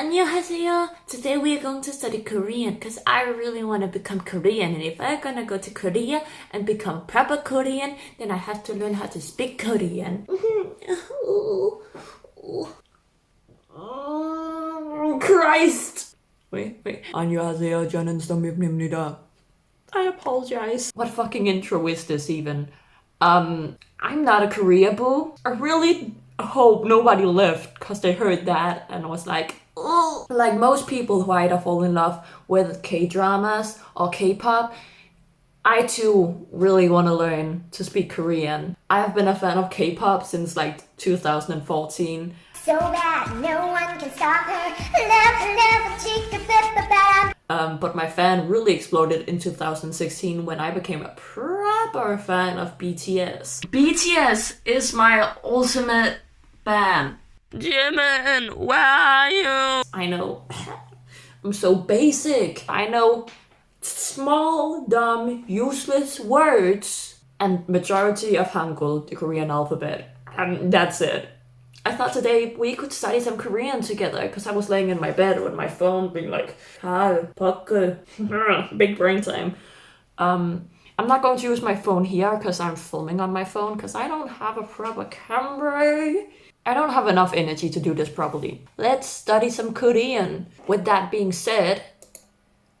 안녕하세요. Today we are going to study Korean because I really want to become Korean. And if I'm gonna go to Korea and become proper Korean, then I have to learn how to speak Korean. Oh, Christ! Wait. 안녕하세요. 저는 선배입니다. I apologize. What fucking intro is this even? I'm not a Korea boo. I really hope nobody left because they heard that and was like, oh. Like most people who either fall in love with K-dramas or K-pop, I too really want to learn to speak Korean. I have been a fan of K-pop since like 2014. So bad, no one can stop her. Love, chica, but my fan really exploded in 2016 when I became a proper fan of BTS. BTS is my ultimate band. Jimin, where are you? I know, I'm so basic. I know small, dumb, useless words and majority of Hangul, the Korean alphabet. And that's it. I thought today we could study some Korean together because I was laying in my bed with my phone being like, big brain time. I'm not going to use my phone here because I'm filming on my phone because I don't have a proper camera. I don't have enough energy to do this properly. Let's study some Korean. With that being said,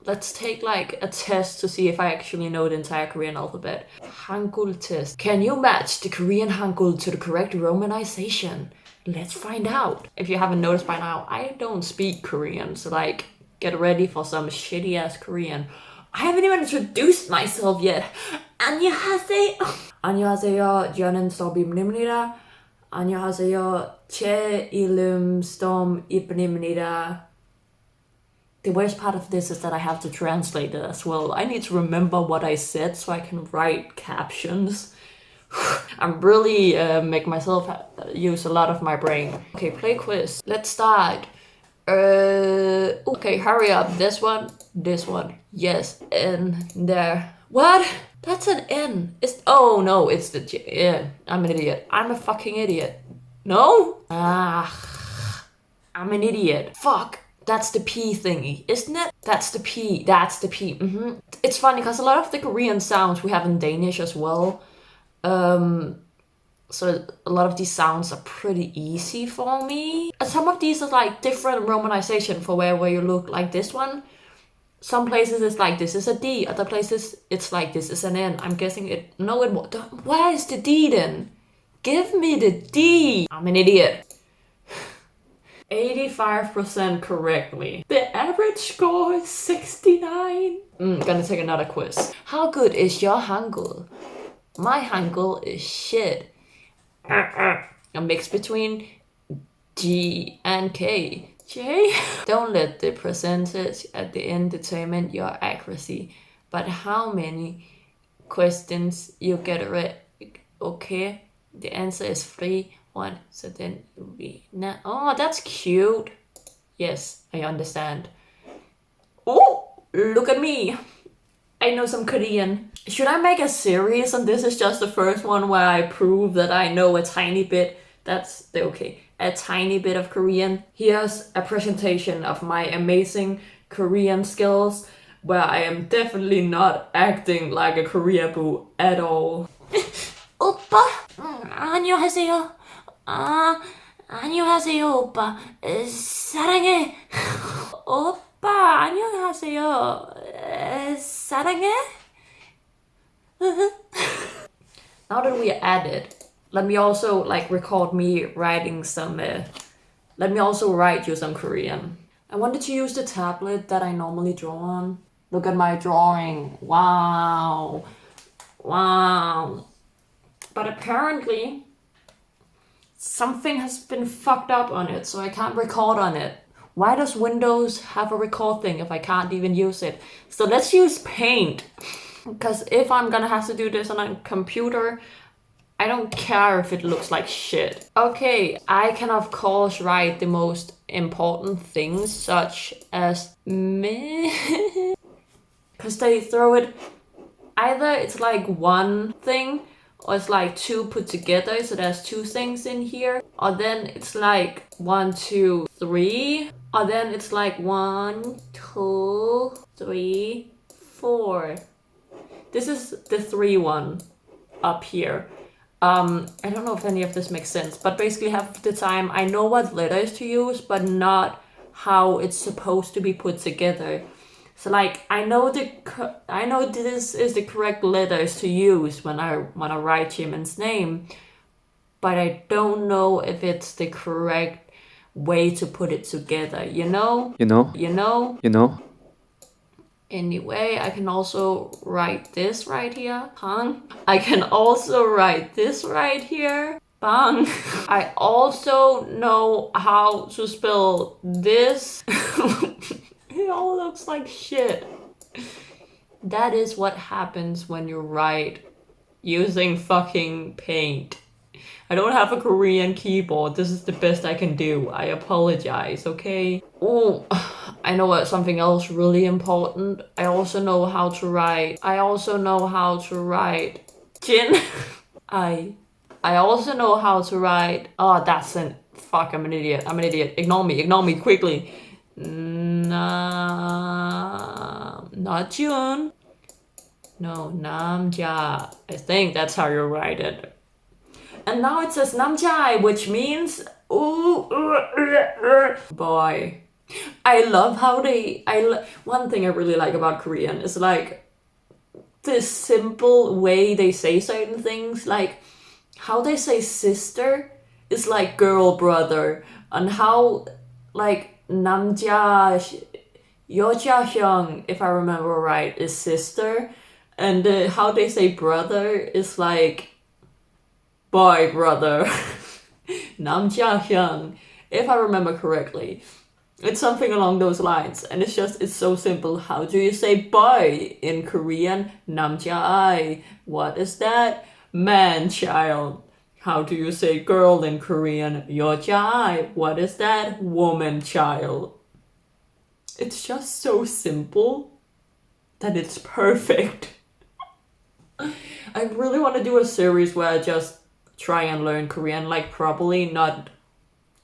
let's take like a test to see if I actually know the entire Korean alphabet. Hangul test. Can you match the Korean Hangul to the correct romanization? Let's find out. If you haven't noticed by now, I don't speak Korean, so like, get ready for some shitty ass Korean. I haven't even introduced myself yet. 안녕하세요. 안녕하세요. 저는 서비입니다. 안녕하세요. 제 이름 스톰입니다. The worst part of this is that I have to translate it as well. I need to remember what I said so I can write captions. I'm really making myself use a lot of my brain. Okay, play quiz. Let's start. Okay, hurry up. This one. Yes, N there. What? That's an N. Oh no, it's the J. Yeah, I'm an idiot. I'm a fucking idiot. No? I'm an idiot. Fuck. That's the P thingy, isn't it? That's the P. It's funny because a lot of the Korean sounds we have in Danish as well. So a lot of these sounds are pretty easy for me. And some of these are like different romanization for where you look, like this one. Some places it's like this is a D, other places it's like this is an N. I'm guessing it. No, it won't. Where is the D then? Give me the D. I'm an idiot. 85% correctly. The average score is 69. Gonna take another quiz. How good is your Hangul? My Hangul is shit. A mix between G and K. J? Don't let the percentage at the end determine your accuracy, but how many questions you get right. Okay, the answer is 3, 1, so then it will be now. Oh, that's cute. Yes, I understand. Oh, look at me. I know some Korean. Should I make a series and this is just the first one where I prove that I know a tiny bit? That's okay. A tiny bit of Korean. Here's a presentation of my amazing Korean skills where I am definitely not acting like a Korea boo at all. 오빠, 안녕하세요. 안녕하세요, 오빠. 사랑해. 오빠, 안녕하세요. 사랑해. Now that we added, let me also like record me writing some. Let me also write you some Korean. I wanted to use the tablet that I normally draw on. Look at my drawing. Wow. But apparently, something has been fucked up on it, so I can't record on it. Why does Windows have a record thing if I can't even use it? So let's use Paint. Because if I'm gonna have to do this on a computer, I don't care if it looks like shit. Okay, I can of course write the most important things, such as me. Because they throw it, either it's like one thing, or it's like two put together, so there's two things in here. Or then it's like 1, 2, 3. Then it's like 1, 2, 3, 4. This is the 3 one up here. I don't know if any of this makes sense, but basically half the time I know what letters to use, but not how it's supposed to be put together. So like I know this is the correct letters to use when I write Jimin's name, but I don't know if it's the correct way to put it together, you know? Anyway, I can also write this right here. Bang. I can also write this right here. Bang. I also know how to spell this. It all looks like shit. That is what happens when you write using fucking paint. I don't have a Korean keyboard. This is the best I can do. I apologize, okay? Oh, I know what something else really important. I also know how to write Jin. I also know how to write. Oh, that's an fuck. I'm an idiot. Ignore me quickly. Not Jun. No, Namja. I think that's how you write it. And now it says Namjai, which means boy. I love how one thing I really like about Korean is like this simple way they say certain things, like how they say sister is like girl brother, and how like 남자 여자형, if I remember right, is sister, and how they say brother is like boy brother. 남자형, if I remember correctly. It's something along those lines, and it's so simple. How do you say boy in Korean? 남자아이. What is that? Man child. How do you say girl in Korean? 여자아이. What is that? Woman child. It's just so simple that it's perfect. I really want to do a series where I just try and learn Korean, like properly, not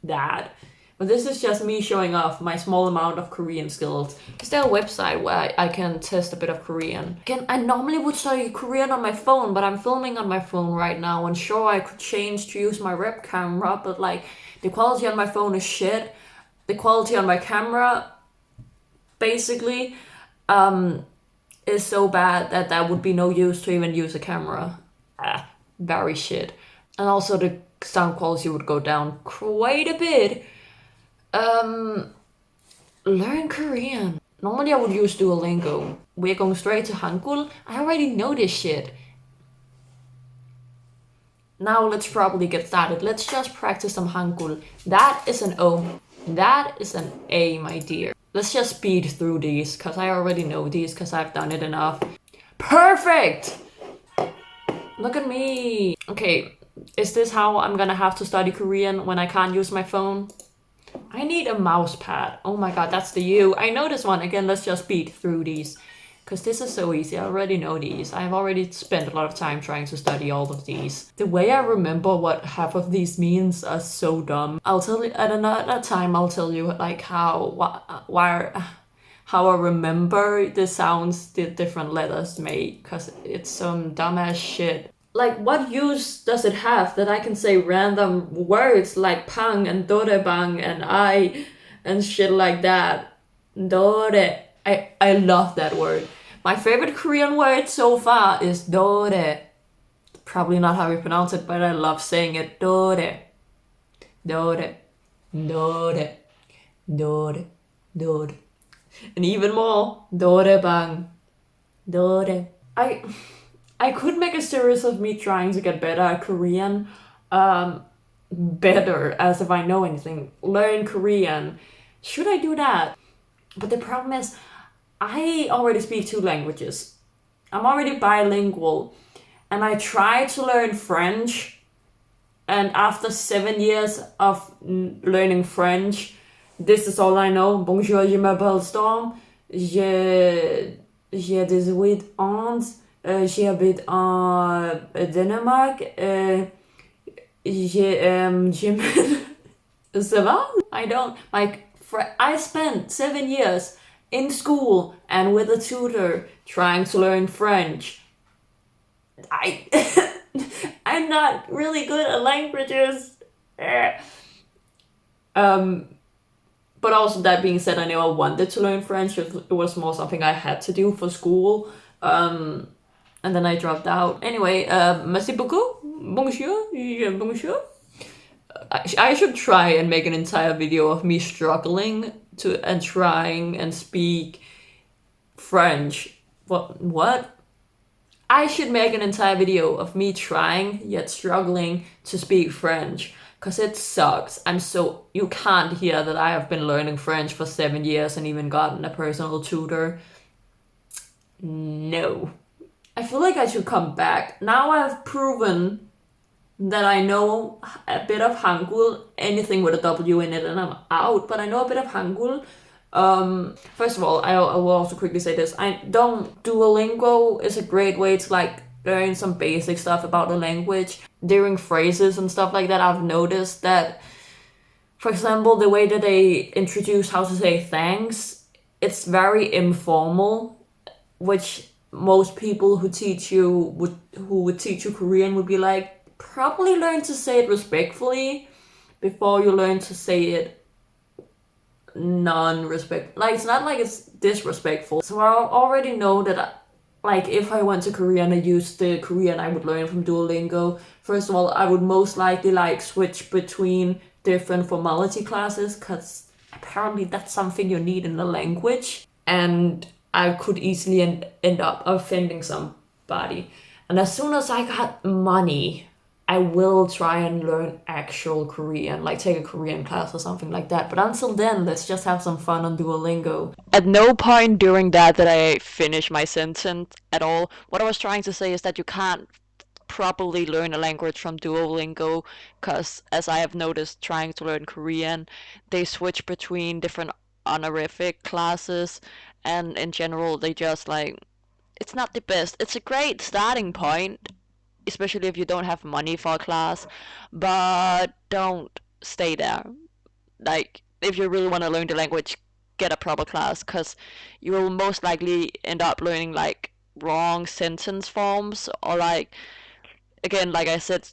that. But this is just me showing off my small amount of Korean skills. Is there a website where I can test a bit of Korean? Again, I normally would study Korean on my phone, but I'm filming on my phone right now, and sure, I could change to use my web camera, but like, the quality on my phone is shit. The quality on my camera, basically, is so bad that would be no use to even use a camera. Very shit. And also the sound quality would go down quite a bit. Learn Korean. Normally I would use Duolingo. We're going straight to Hangul. I already know this shit. Now let's probably get started. Let's just practice some Hangul. That is an O. That is an A, my dear. Let's just speed through these, because I already know these, because I've done it enough. Perfect! Look at me. Okay, is this how I'm gonna have to study Korean when I can't use my phone? I need a mouse pad. Oh my god, that's the U. I know this one. Again, let's just speed through these, because this is so easy. I already know these. I've already spent a lot of time trying to study all of these. The way I remember what half of these means are so dumb. I'll tell you at another time. I'll tell you like how I remember the sounds the different letters make, because it's some dumbass shit. Like, what use does it have that I can say random words like pang and dorebang and I and shit like that? Dore. I love that word. My favorite Korean word so far is dore. Probably not how we pronounce it, but I love saying it. Dore. Dore. Dore. Dore. Dore. And even more, dorebang. Dore. I could make a series of me trying to get better at Korean. Better, as if I know anything. Learn Korean. Should I do that? But the problem is, I already speak 2 languages. I'm already bilingual. And I tried to learn French. And after 7 years of learning French, this is all I know. Bonjour, je m'appelle Storm. J'ai 18 ans. J'habite en Danemark. J'ai Jimin. Ça va? I don't. My I spent 7 years in school and with a tutor trying to learn French. I I'm not really good at languages. But also, that being said, I never wanted to learn French. It was more something I had to do for school. And then I dropped out. Anyway, merci beaucoup. Bonjour. Bonjour. I should try and make an entire video of me struggling and trying and speak French. What? I should make an entire video of me trying yet struggling to speak French. Cause it sucks. You can't hear that I have been learning French for 7 years and even gotten a personal tutor. No. I feel like I should come back. Now I've proven that I know a bit of Hangul, anything with a W in it, and I'm out, but I know a bit of Hangul. First of all, I will also quickly say this. Duolingo is a great way to like learn some basic stuff about the language. During phrases and stuff like that, I've noticed that, for example, the way that they introduce how to say thanks, it's very informal, which most people who would teach you Korean would be like, probably learn to say it respectfully before you learn to say it non-respect. Like, it's not like it's disrespectful. So I already know that like, if I went to Korea and I used the Korean I would learn from Duolingo, first of all, I would most likely like switch between different formality classes, because apparently that's something you need in the language, and I could easily end up offending somebody. And as soon as I got money, I will try and learn actual Korean, like take a Korean class or something like that. But until then, let's just have some fun on Duolingo. At no point during that did I finish my sentence at all. What I was trying to say is that you can't properly learn a language from Duolingo, because as I have noticed trying to learn Korean, they switch between different honorific classes, and in general they just like, it's not the best. It's a great starting point, especially if you don't have money for a class, but don't stay there. Like, if you really want to learn the language, get a proper class, because you will most likely end up learning like wrong sentence forms, or like, again, like I said,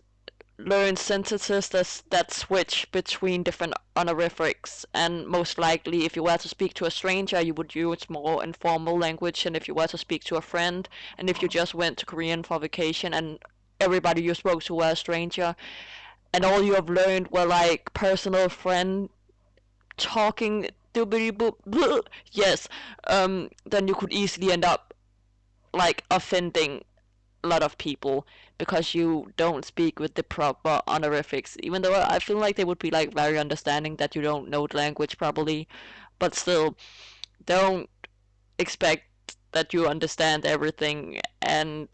learn sentences that switch between different honorifics, and most likely if you were to speak to a stranger you would use more informal language than if you were to speak to a friend. And if you just went to Korean for vacation and everybody you spoke to were a stranger, and all you have learned were like personal friend talking yes, then you could easily end up like offending a lot of people because you don't speak with the proper honorifics, even though I feel like they would be like very understanding that you don't know the language properly, but still, don't expect that you understand everything and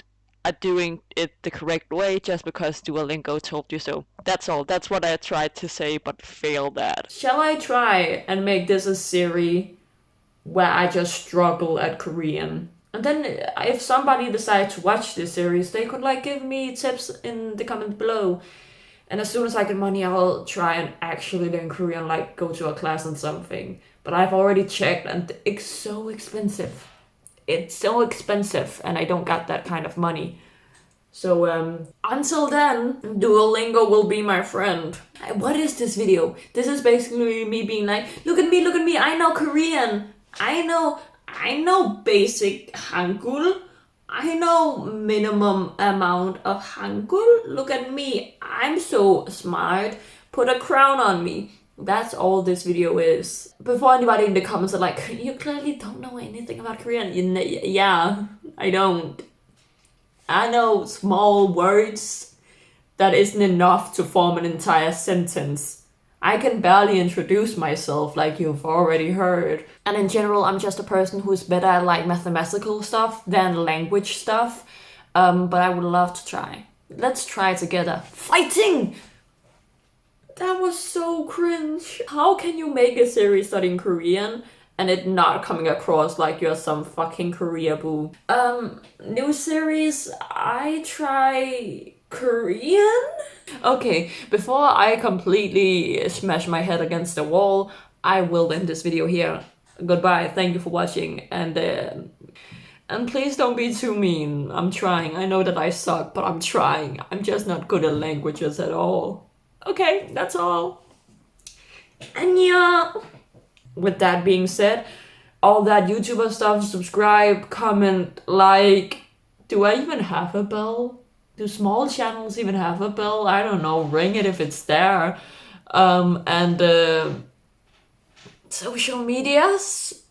are doing it the correct way just because Duolingo told you so. That's all. That's what I tried to say but failed at. Shall I try and make this a series where I just struggle at Korean? And then if somebody decides to watch this series, they could like give me tips in the comments below. And as soon as I get money, I'll try and actually learn Korean, like go to a class and something. But I've already checked and it's so expensive. It's so expensive and I don't got that kind of money. So until then, Duolingo will be my friend. What is this video? This is basically me being like, look at me, I know Korean. I know basic Hangul. I know minimum amount of Hangul. Look at me. I'm so smart. Put a crown on me. That's all this video is. Before anybody in the comments are like, you clearly don't know anything about Korean. Yeah, I don't. I know small words that isn't enough to form an entire sentence. I can barely introduce myself, like you've already heard. And in general, I'm just a person who's better at like mathematical stuff than language stuff. But I would love to try. Let's try together. Fighting! That was so cringe. How can you make a series studying Korean and it not coming across like you're some fucking Korea boo? New series, I try Korean? Okay, before I completely smash my head against the wall, I will end this video here. Goodbye. Thank you for watching. And please don't be too mean. I'm trying. I know that I suck, but I'm trying. I'm just not good at languages at all. Okay, that's all. Annyeong! With that being said, all that YouTuber stuff, subscribe, comment, like. Do I even have a bell? Do small channels even have a bell? I don't know. Ring it if it's there. And social medias.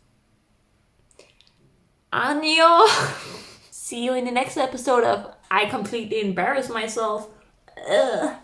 Annyeong! See you in the next episode of I Completely Embarrass Myself. Ugh.